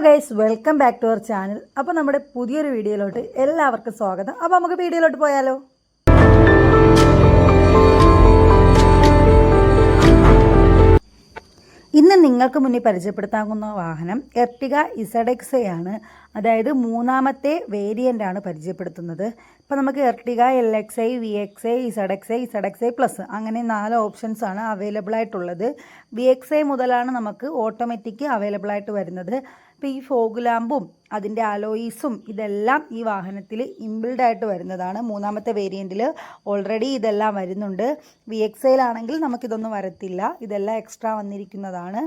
Guys, welcome back to our channel. അപ്പോൾ നമ്മുടെ പുതിയൊരു വീഡിയോയിലോട്ട് എല്ലാവർക്കും സ്വാഗതം. അപ്പോൾ നമുക്ക് വീഡിയോയിലോട്ട് പോയാലോ? ഇന്ന് നിങ്ങൾക്ക് മുന്നിൽ പരിചയപ്പെടുത്താവുന്ന വാഹനം എർട്ടിഗ ZX ആണ്. അതായത് മൂന്നാമത്തെ വേരിയൻ്റ് ആണ് പരിചയപ്പെടുത്തുന്നത്. ഇപ്പോൾ നമുക്ക് Ertiga LXi, VXi, ZXi, ZXi plus അങ്ങനെ 4 ഓപ്ഷൻസ് ആണ് അവൈലബിൾ ആയിട്ടുള്ളത്. VXi മുതലാണ് നമുക്ക് ഓട്ടോമാറ്റിക് അവൈലബിൾ ആയിട്ട് വരുന്നത്. ഇപ്പോൾ ഈ ഫോഗ് ലാമ്പും അതിൻ്റെ അലോയിസും ഇതെല്ലാം ഈ വാഹനത്തിൽ ഇൻബിൽഡ് ആയിട്ട് വരുന്നതാണ്. മൂന്നാമത്തെ വേരിയൻറ്റിൽ ഓൾറെഡി ഇതെല്ലാം വരുന്നുണ്ട്. VXiയിലാണെങ്കിൽ നമുക്കിതൊന്നും വരത്തില്ല, ഇതെല്ലാം എക്സ്ട്രാ വന്നിരിക്കുന്നതാണ്.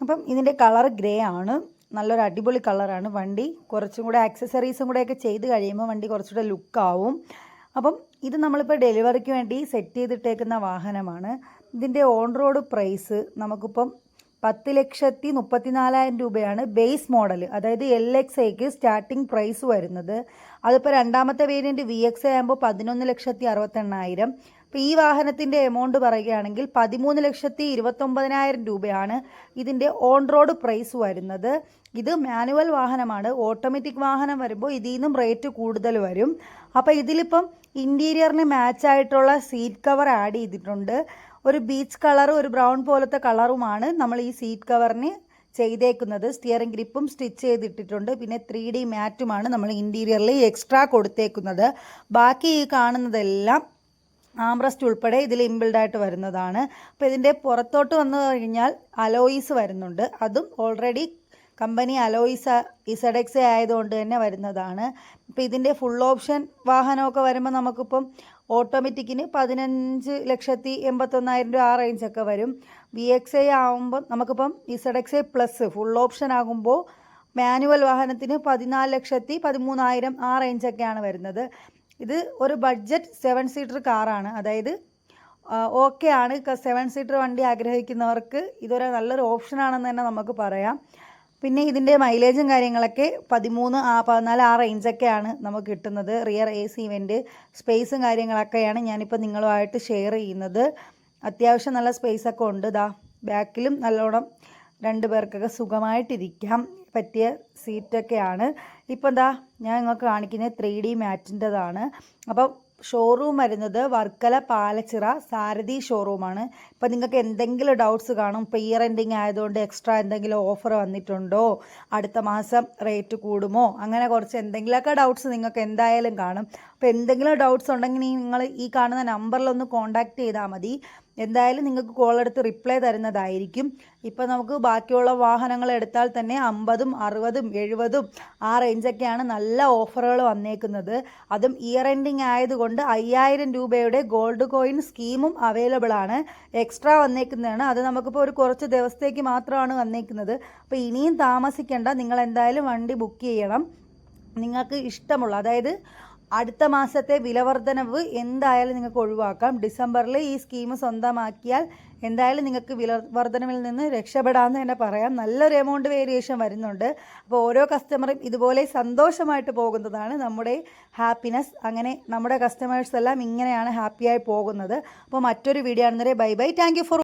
അപ്പം ഇതിൻ്റെ കളർ ഗ്രേ ആണ്, നല്ലൊരു അടിപൊളി കളറാണ്. വണ്ടി കുറച്ചും കൂടെ ആക്സസറീസും കൂടെയൊക്കെ ചെയ്ത് കഴിയുമ്പോൾ വണ്ടി കുറച്ചുകൂടെ ലുക്കാവും. അപ്പം ഇത് നമ്മളിപ്പോൾ ഡെലിവറിക്ക് വേണ്ടി സെറ്റ് ചെയ്തിട്ടേക്കുന്ന വാഹനമാണ്. ഇതിൻ്റെ ഓൺ റോഡ് പ്രൈസ് നമുക്കിപ്പം 10,34,000 രൂപയാണ് ബേസ് മോഡൽ. അതായത് LXiക്ക് സ്റ്റാർട്ടിംഗ് പ്രൈസ് വരുന്നത്. അതിപ്പോൾ രണ്ടാമത്തെ വേരിയൻറ്റ് VXi ആകുമ്പോൾ 11,68,000. ഇപ്പോൾ ഈ വാഹനത്തിൻ്റെ എമൗണ്ട് പറയുകയാണെങ്കിൽ 13,29,000 രൂപയാണ് ഇതിൻ്റെ ഓൺ റോഡ് പ്രൈസ് വരുന്നത്. ഇത് മാനുവൽ വാഹനമാണ്. ഓട്ടോമാറ്റിക് വാഹനം വരുമ്പോൾ ഇതിൽ നിന്നും റേറ്റ് കൂടുതൽ വരും. അപ്പോൾ ഇതിലിപ്പം ഇൻറ്റീരിയറിന് മാച്ചായിട്ടുള്ള സീറ്റ് കവർ ആഡ് ചെയ്തിട്ടുണ്ട്. ഒരു ബീച്ച് കളറും ഒരു ബ്രൗൺ പോലത്തെ കളറുമാണ് നമ്മൾ ഈ സീറ്റ് കവറിന് ചെയ്തേക്കുന്നത്. സ്റ്റിയറിംഗ് ഗ്രിപ്പും സ്റ്റിച്ച് ചെയ്തിട്ടിട്ടുണ്ട്. പിന്നെ 3D മാറ്റുമാണ് നമ്മൾ ഇൻറ്റീരിയറിൽ എക്സ്ട്രാ കൊടുത്തേക്കുന്നത്. ബാക്കി ഈ കാണുന്നതെല്ലാം ആംറസ്റ്റ് ഉൾപ്പെടെ ഇതിൽ ഇൻബിൽഡായിട്ട് വരുന്നതാണ്. അപ്പോൾ ഇതിൻ്റെ പുറത്തോട്ട് വന്നു കഴിഞ്ഞാൽ അലോയിസ് വരുന്നുണ്ട്. അതും ഓൾറെഡി കമ്പനി അലോയിസ് ZXi ആയതുകൊണ്ട് തന്നെ വരുന്നതാണ്. ഇപ്പോൾ ഇതിൻ്റെ ഫുൾ ഓപ്ഷൻ വാഹനമൊക്കെ വരുമ്പോൾ നമുക്കിപ്പം ഓട്ടോമാറ്റിക്കിന് 15,81,000 രൂപ ആ റേഞ്ചൊക്കെ വരും. VXi ആകുമ്പോൾ നമുക്കിപ്പം ZXi പ്ലസ് ഫുൾ ഓപ്ഷൻ ആകുമ്പോൾ മാനുവൽ വാഹനത്തിന് 14,13,000 ആ റേഞ്ചൊക്കെയാണ് വരുന്നത്. ഇത് ഒരു ബഡ്ജറ്റ് 7 സീറ്റർ കാറാണ്. അതായത് ഓക്കെ ആണ്, 7 സീറ്റർ വണ്ടി ആഗ്രഹിക്കുന്നവർക്ക് ഇതൊരു നല്ലൊരു ഓപ്ഷനാണെന്ന് തന്നെ നമുക്ക് പറയാം. പിന്നെ ഇതിൻ്റെ മൈലേജും കാര്യങ്ങളൊക്കെ 13-14 ആ റേഞ്ചൊക്കെയാണ് നമുക്ക് കിട്ടുന്നത്. റിയർ AC ഇവൻ്റ് സ്പേസും കാര്യങ്ങളൊക്കെയാണ് ഞാനിപ്പോൾ നിങ്ങളുമായിട്ട് ഷെയർ ചെയ്യുന്നത്. അത്യാവശ്യം നല്ല സ്പേസൊക്കെ ഉണ്ട്. ബാക്കിലും നല്ലോണം 2 പേർക്കൊക്കെ സുഖമായിട്ടിരിക്കാം പറ്റിയ സീറ്റൊക്കെയാണ്. ഇപ്പം ഞാൻ നിങ്ങൾക്ക് കാണിക്കുന്നത് 3D മാറ്റിൻ്റെതാണ്. അപ്പം ഷോറൂം വരുന്നത് വർക്കല പാലച്ചിറ സാരഥി ഷോറൂമാണ്. ഇപ്പോൾ നിങ്ങൾക്ക് എന്തെങ്കിലും ഡൗട്ട്സ് കാണും. ഇപ്പോൾ ഇയർ എൻഡിങ് ആയതുകൊണ്ട് എക്സ്ട്രാ എന്തെങ്കിലും ഓഫർ വന്നിട്ടുണ്ടോ, അടുത്ത മാസം റേറ്റ് കൂടുമോ, അങ്ങനെ കുറച്ച് എന്തെങ്കിലുമൊക്കെ ഡൗട്ട്സ് നിങ്ങൾക്ക് എന്തായാലും കാണും. അപ്പോൾ എന്തെങ്കിലും ഡൗട്ട്സ് ഉണ്ടെങ്കിൽ നിങ്ങൾ ഈ കാണുന്ന നമ്പറിലൊന്ന് കോൺടാക്റ്റ് ചെയ്താൽ മതി. എന്തായാലും നിങ്ങൾക്ക് കോൾ എടുത്ത് റിപ്ലൈ തരുന്നതായിരിക്കും. ഇപ്പോൾ നമുക്ക് ബാക്കിയുള്ള വാഹനങ്ങൾ എടുത്താൽ തന്നെ 50,000, 60,000, 70,000 ആ റേഞ്ചൊക്കെയാണ് നല്ല ഓഫറുകൾ വന്നേക്കുന്നത്. അതും ഇയർ എൻഡിങ് ആയതുകൊണ്ട് 5,000 രൂപയുടെ ഗോൾഡ് കോയിൻ സ്കീമും അവൈലബിൾ ആണ്. എക്സ്ട്രാ വന്നേക്കുന്നതാണ്. അത് നമുക്കിപ്പോൾ ഒരു കുറച്ച് ദിവസത്തേക്ക് മാത്രമാണ് വന്നേക്കുന്നത്. അപ്പോൾ ഇനിയും താമസിക്കേണ്ട, നിങ്ങൾ എന്തായാലും വണ്ടി ബുക്ക് ചെയ്യണം. നിങ്ങൾക്ക് ഇഷ്ടമുള്ള, അതായത് അടുത്ത മാസത്തെ വിലവർദ്ധനവ് എന്തായാലും നിങ്ങൾക്ക് ഒഴിവാക്കാം. ഡിസംബറിൽ ഈ സ്കീം സ്വന്തമാക്കിയാൽ എന്തായാലും നിങ്ങൾക്ക് വിലവർദ്ധനവിൽ നിന്ന് രക്ഷപ്പെടാമെന്ന് തന്നെ പറയാം. നല്ലൊരു എമൗണ്ട് വേരിയേഷൻ വരുന്നുണ്ട്. അപ്പോൾ ഓരോ കസ്റ്റമറും ഇതുപോലെ സന്തോഷമായിട്ട് പോകുന്നതാണ് നമ്മുടെ ഹാപ്പിനെസ്. അങ്ങനെ നമ്മുടെ കസ്റ്റമേഴ്സ് എല്ലാം ഇങ്ങനെയാണ് ഹാപ്പിയായി പോകുന്നത്. അപ്പോൾ മറ്റൊരു വീഡിയോ ആണെന്നവരെ bye bye. Thank you four